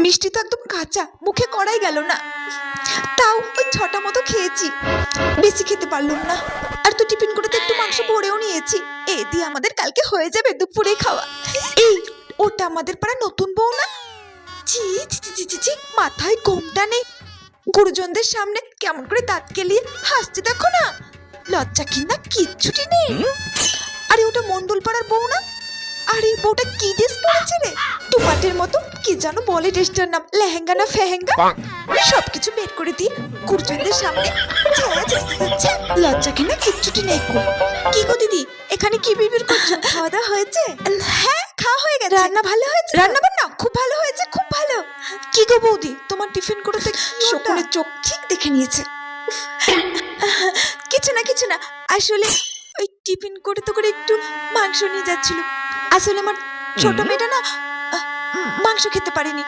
মিষ্টি তো একদম কাঁচা, মুখে করাই গেল না। তাও ওই 6টা মতো খেয়েছি, বেশি খেতে পারলাম না। আর তো টিফিন করে তো একটু মাংস ভরেও নিয়েছি, এ দিয়ে আমাদের কালকে হয়ে যাবে দুপুরে খাওয়া। এই ওটা আমাদের পাড়া নতুন বউ না? ছি ছি ছি ছি ছি, মাথায় ঘোমটা নেই, গুরুজনদের সামনে কেমন করে দাঁত কেলিয়ে হাসছে দেখো না, লজ্জা কিনা কিচ্ছুটি নেই। আরে ওটা মন্ডল পাড়ার বউ না? আরে বউটা কি ড্রেস পরেছে রে, টুপাটের মতো, কি জানো বলে ড্রেসটার নাম, লেহেঙ্গা না ফেহেঙ্গা, সবকিছু বের করে দিয়ে গুরুজনদের সামনে লজ্জা কিনা কিচ্ছুটি নেই। কি গো দিদি, এখানে কি বিবির করছো? খাওয়া দাওয়া হয়েছে? হ্যাঁ খাওয়া হয়ে গেছে। রান্না ভালো হয়েছে? রান্না বান্না খুব ভালো হয়েছে, খুব ভালো। কি গো বৌদি, তোমার টিফিন করতে শকুনের চোখ ঠিক দেখে নিয়েছে। কিছু না কিছু না, আসলে ওই টিফিন করতে করে একটু মাংস নিয়ে যাচ্ছিল। আসলে আমার ছোট মেয়েটা না মাংস খেতে পারেনি,